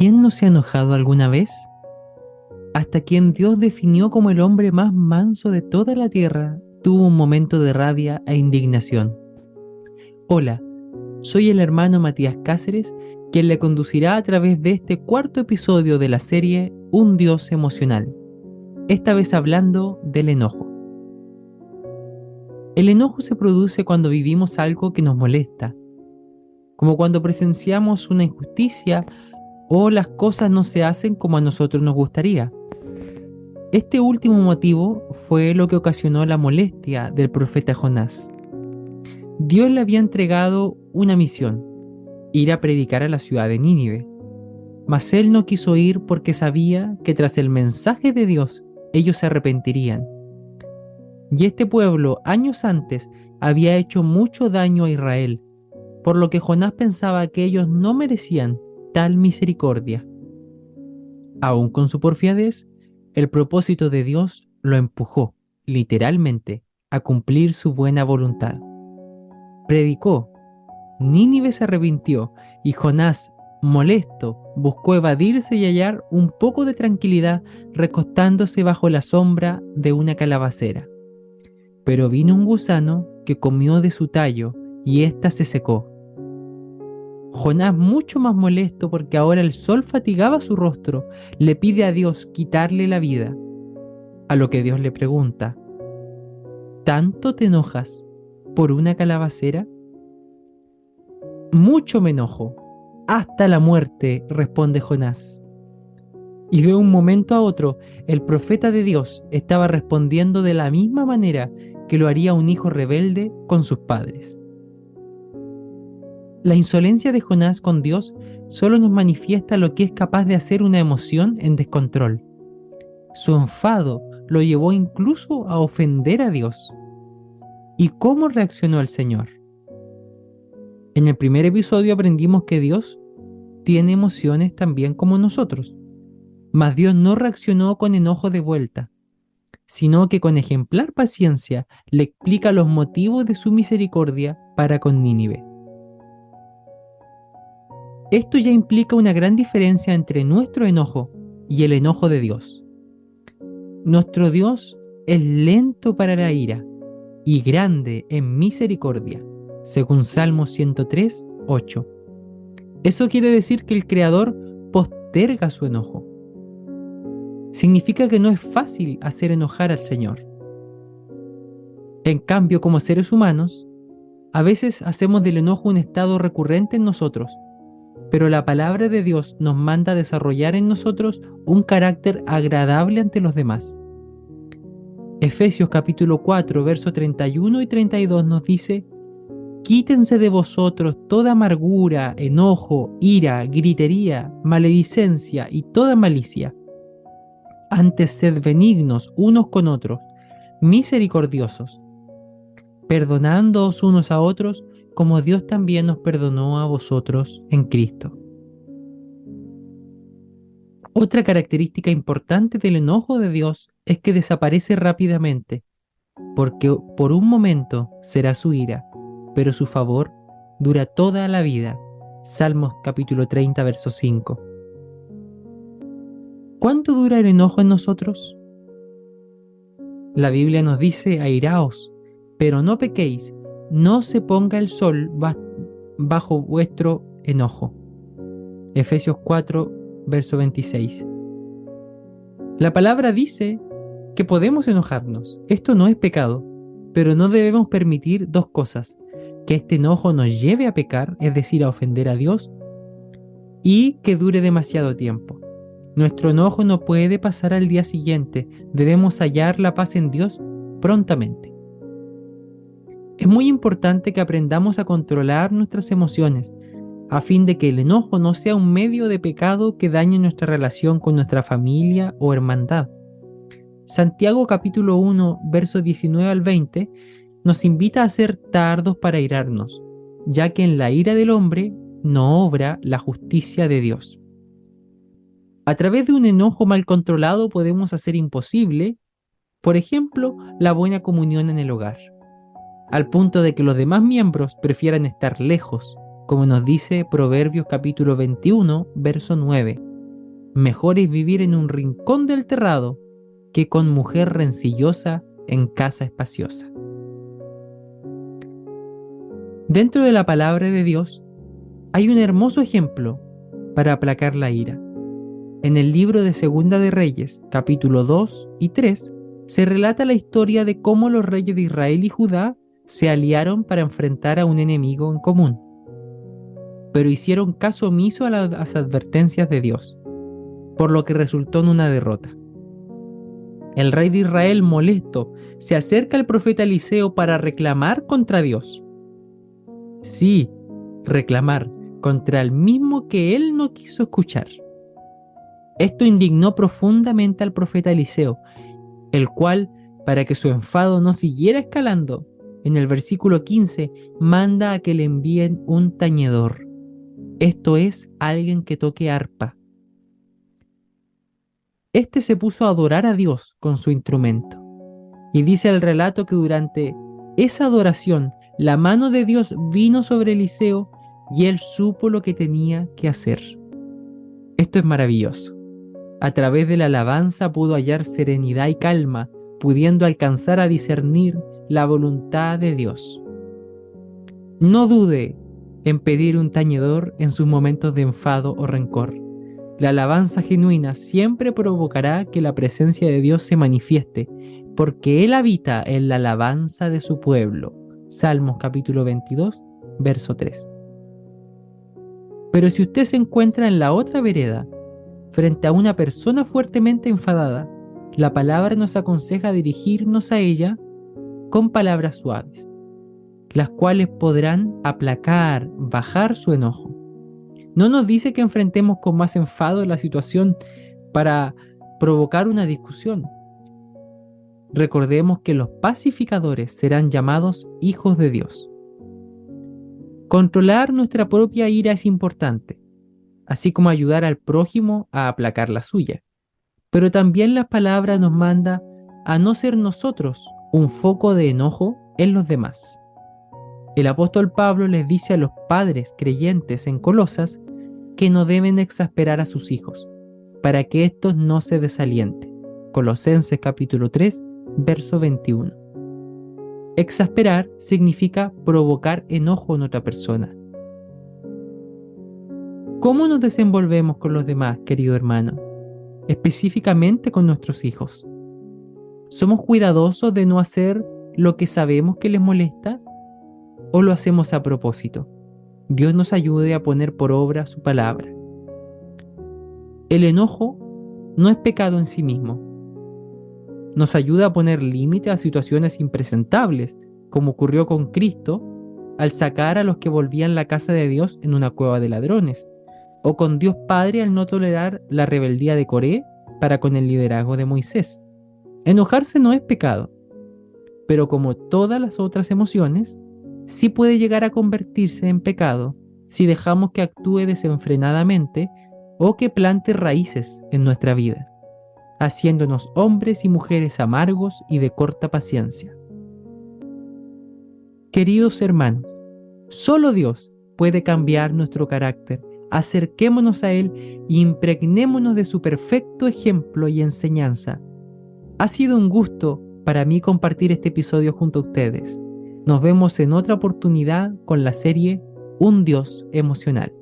¿Quién no se ha enojado alguna vez? Hasta quien Dios definió como el hombre más manso de toda la tierra tuvo un momento de rabia e indignación. Hola, soy el hermano Matías Cáceres, quien le conducirá a través de este cuarto episodio de la serie Un Dios emocional, esta vez hablando del enojo. El enojo se produce cuando vivimos algo que nos molesta, como cuando presenciamos una injusticia o las cosas no se hacen como a nosotros nos gustaría. Este último motivo fue lo que ocasionó la molestia del profeta Jonás. Dios le había entregado una misión, ir a predicar a la ciudad de Nínive. Mas él no quiso ir porque sabía que tras el mensaje de Dios ellos se arrepentirían. Y este pueblo años antes había hecho mucho daño a Israel, por lo que Jonás pensaba que ellos no merecían tal misericordia. Aún con su porfiadez, el propósito de Dios lo empujó, literalmente, a cumplir su buena voluntad. Predicó, Nínive se arrepintió y Jonás, molesto, buscó evadirse y hallar un poco de tranquilidad recostándose bajo la sombra de una calabacera. Pero vino un gusano que comió de su tallo y ésta se secó. Jonás, mucho más molesto porque ahora el sol fatigaba su rostro, le pide a Dios quitarle la vida. A lo que Dios le pregunta: ¿tanto te enojas por una calabacera? Mucho me enojo, hasta la muerte, responde Jonás. Y de un momento a otro, el profeta de Dios estaba respondiendo de la misma manera que lo haría un hijo rebelde con sus padres. La insolencia de Jonás con Dios solo nos manifiesta lo que es capaz de hacer una emoción en descontrol. Su enfado lo llevó incluso a ofender a Dios. ¿Y cómo reaccionó el Señor? En el primer episodio aprendimos que Dios tiene emociones también como nosotros, mas Dios no reaccionó con enojo de vuelta, sino que con ejemplar paciencia le explica los motivos de su misericordia para con Nínive. Esto ya implica una gran diferencia entre nuestro enojo y el enojo de Dios. Nuestro Dios es lento para la ira y grande en misericordia, según Salmo 103, 8. Eso quiere decir que el Creador posterga su enojo. Significa que no es fácil hacer enojar al Señor. En cambio, como seres humanos, a veces hacemos del enojo un estado recurrente en nosotros, pero la palabra de Dios nos manda a desarrollar en nosotros un carácter agradable ante los demás. Efesios capítulo 4, versos 31 y 32 nos dice: quítense de vosotros toda amargura, enojo, ira, gritería, maledicencia y toda malicia. Antes sed benignos unos con otros, misericordiosos, perdonándoos unos a otros, como Dios también nos perdonó a vosotros en Cristo. Otra característica importante del enojo de Dios es que desaparece rápidamente, porque por un momento será su ira, pero su favor dura toda la vida. Salmos capítulo 30, verso 5. ¿Cuánto dura el enojo en nosotros? La Biblia nos dice: airaos, pero no pequéis, no se ponga el sol bajo vuestro enojo. Efesios 4, verso 26. La palabra dice que podemos enojarnos. Esto no es pecado, pero no debemos permitir dos cosas: que este enojo nos lleve a pecar, es decir, a ofender a Dios, y que dure demasiado tiempo. Nuestro enojo no puede pasar al día siguiente, debemos hallar la paz en Dios prontamente. Es muy importante que aprendamos a controlar nuestras emociones, a fin de que el enojo no sea un medio de pecado que dañe nuestra relación con nuestra familia o hermandad. Santiago capítulo 1, versos 19 al 20, nos invita a ser tardos para airarnos, ya que en la ira del hombre no obra la justicia de Dios. A través de un enojo mal controlado podemos hacer imposible, por ejemplo, la buena comunión en el hogar, al punto de que los demás miembros prefieran estar lejos, como nos dice Proverbios capítulo 21, verso 9. Mejor es vivir en un rincón del terrado que con mujer rencillosa en casa espaciosa. Dentro de la palabra de Dios hay un hermoso ejemplo para aplacar la ira. En el libro de Segunda de Reyes, capítulo 2 y 3, se relata la historia de cómo los reyes de Israel y Judá se aliaron para enfrentar a un enemigo en común, pero hicieron caso omiso a las advertencias de Dios, por lo que resultó en una derrota. El rey de Israel, molesto, se acerca al profeta Eliseo para reclamar contra Dios. Sí, reclamar contra el mismo que él no quiso escuchar. Esto indignó profundamente al profeta Eliseo, el cual, para que su enfado no siguiera escalando, en el versículo 15 manda a que le envíen un tañedor. Esto es, alguien que toque arpa. Este se puso a adorar a Dios con su instrumento. Y dice el relato que durante esa adoración, la mano de Dios vino sobre Eliseo y él supo lo que tenía que hacer. Esto es maravilloso. A través de la alabanza pudo hallar serenidad y calma, pudiendo alcanzar a discernir la voluntad de Dios. No dude en pedir un tañedor en sus momentos de enfado o rencor. La alabanza genuina siempre provocará que la presencia de Dios se manifieste, porque Él habita en la alabanza de su pueblo. Salmos capítulo 22, verso 3. Pero si usted se encuentra en la otra vereda, frente a una persona fuertemente enfadada, la palabra nos aconseja dirigirnos a ella con palabras suaves, las cuales podrán aplacar, bajar su enojo. No nos dice que enfrentemos con más enfado la situación para provocar una discusión. Recordemos que los pacificadores serán llamados hijos de Dios. Controlar nuestra propia ira es importante, así como ayudar al prójimo a aplacar la suya. Pero también la palabra nos manda a no ser nosotros un foco de enojo en los demás. El apóstol Pablo les dice a los padres creyentes en Colosas que no deben exasperar a sus hijos, para que éstos no se desalienten. Colosenses capítulo 3, verso 21. Exasperar significa provocar enojo en otra persona. ¿Cómo nos desenvolvemos con los demás, querido hermano? Específicamente con nuestros hijos. ¿Somos cuidadosos de no hacer lo que sabemos que les molesta? ¿O lo hacemos a propósito? Dios nos ayude a poner por obra su palabra. El enojo no es pecado en sí mismo. Nos ayuda a poner límite a situaciones impresentables, como ocurrió con Cristo al sacar a los que volvían la casa de Dios en una cueva de ladrones, o con Dios Padre al no tolerar la rebeldía de Coré para con el liderazgo de Moisés. Enojarse no es pecado, pero como todas las otras emociones, sí puede llegar a convertirse en pecado si dejamos que actúe desenfrenadamente o que plante raíces en nuestra vida, haciéndonos hombres y mujeres amargos y de corta paciencia. Queridos hermanos, solo Dios puede cambiar nuestro carácter. Acerquémonos a Él e impregnémonos de su perfecto ejemplo y enseñanza. Ha sido un gusto para mí compartir este episodio junto a ustedes. Nos vemos en otra oportunidad con la serie Un Dios Emocional.